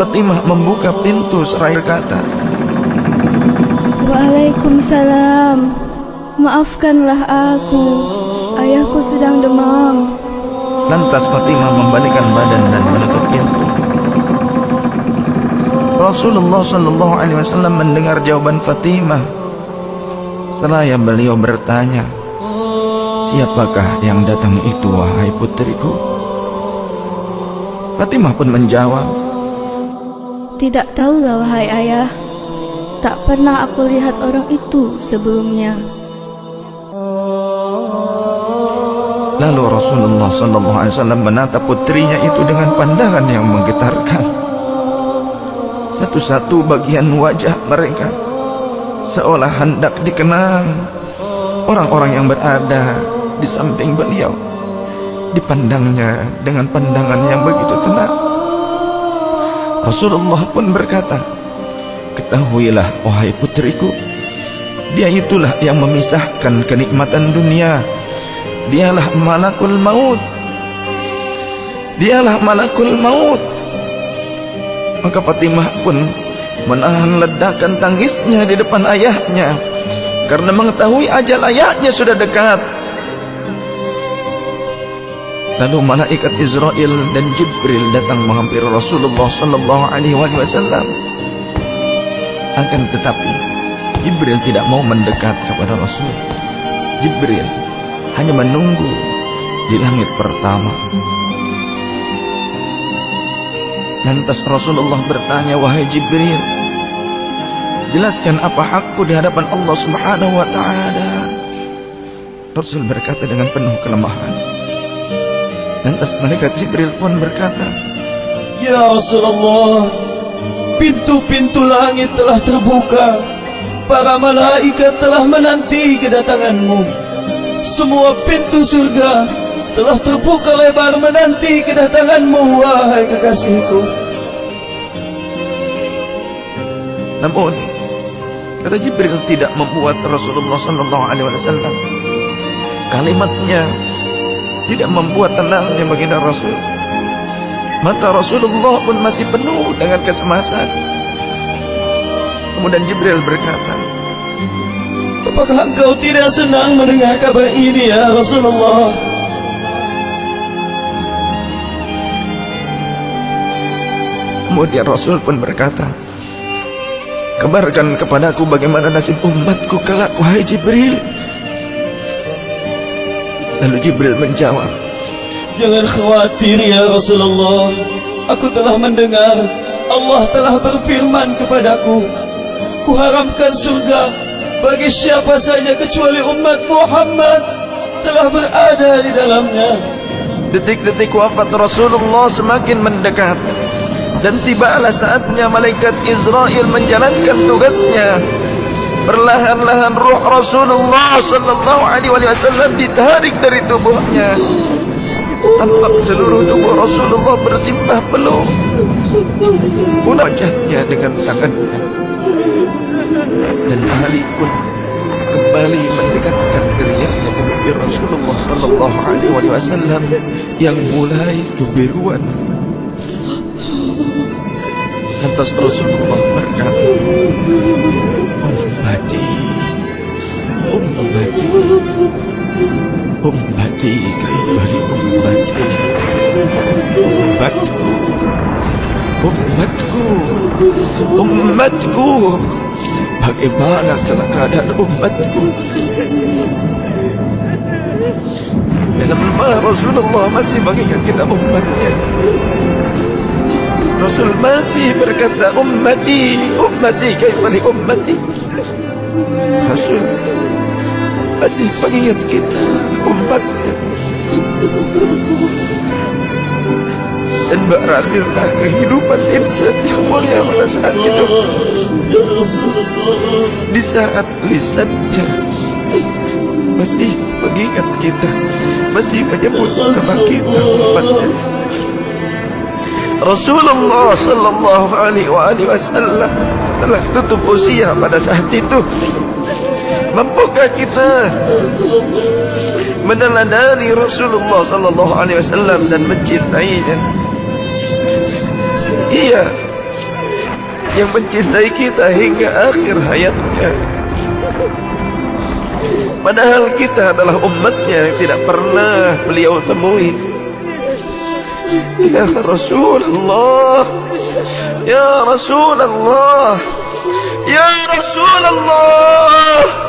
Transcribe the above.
Fatimah membuka pintu seraya berkata, Waalaikumsalam. Maafkanlah aku, ayahku sedang demam. Lantas Fatimah membalikkan badan dan menutup pintu. Rasulullah sallallahu alaihi wasallam mendengar jawaban Fatimah. Seraya beliau bertanya, "Siapakah yang datang itu, wahai putriku?" Fatimah pun menjawab, Tidak tahulah wahai ayah. Tak pernah aku lihat orang itu sebelumnya. Lalu Rasulullah sallallahu alaihi wasallam menatap putrinya itu dengan pandangan yang menggetarkan. Satu-satu bagian wajah mereka seolah hendak dikenang. Orang-orang yang berada di samping beliau dipandangnya dengan pandangan yang begitu tenang. Rasulullah pun berkata, "Ketahuilah wahai putriku, dia itulah yang memisahkan kenikmatan dunia. Dialah malakul maut. Dialah malakul maut." Maka Fatimah pun menahan ledakan tangisnya di depan ayahnya karena mengetahui ajal ayahnya sudah dekat. Lalu malaikat Israel dan Jibril datang menghampiri Rasulullah sallallahu alaihi wasallam. Akan tetapi Jibril tidak mau mendekat kepada Rasul. Jibril hanya menunggu di langit pertama. Lantas Rasulullah bertanya, "Wahai Jibril, jelaskan apa hakku di hadapan Allah Subhanahu wa taala?" Rasul berkata dengan penuh kelemahan. Lantas malaikat Jibril pun berkata, Ya Rasulullah, pintu-pintu langit telah terbuka. Para malaikat telah menanti kedatanganmu. Semua pintu surga telah terbuka lebar menanti kedatanganmu, wahai kekasihku. Namun kata Jibril tidak membuat Rasulullah sallallahu alaihi wasallam. Kalimatnya tidak membuat tenangnya baginda Rasul. Mata Rasulullah pun masih penuh dengan kecemasan. Kemudian Jibril berkata, Apakah engkau tidak senang mendengar kabar ini, ya Rasulullah? Kemudian Rasul pun berkata, "Kabarkan kepadaku bagaimana nasib umatku kelak, wahai Jibril." Lalu Jibril menjawab, Jangan khawatir ya Rasulullah. Aku telah mendengar Allah telah berfirman kepadaku, Kuharamkan surga bagi siapa saja kecuali umat Muhammad telah berada di dalamnya. Detik-detik wafat Rasulullah semakin mendekat, dan tibalah saatnya malaikat Israel menjalankan tugasnya. Perlahan-lahan ruh Rasulullah sallallahu alaihi wasallam ditarik dari tubuhnya. Tampak seluruh tubuh Rasulullah bersimpah peluh. Punah wajahnya dengan tangannya, dan Ali pun kembali mendekatkan dirinya ke bibir Rasulullah sallallahu alaihi wasallam yang mulai kebiruan. Lantas Rasulullah berkata, Ummati, ummati, ummati, kaifari ummati, ummatku, ummatku, ummatku, bagaimana keadaan umatku? Dalam lemah Rasulullah masih mengingat kita umatnya. Rasul masih berkata, Ummati, ummati, kaifari ummati. Rasul masih mengingat kita umatnya. Dan berakhirlah kehidupan insan yang mulia pada saat itu. Di saat lisannya masih mengingat kita, masih menyebut nama kita umatnya. Rasulullah sallallahu alaihi wasallam telah tutup usia pada saat itu. Mampukah kita meneladani Rasulullah sallallahu alaihi wasallam dan mencintainya? Iya, yang mencintai kita hingga akhir hayatnya. Padahal kita adalah umatnya yang tidak pernah beliau temui. Ya Rasulullah, ya Rasulullah, ya Rasulullah.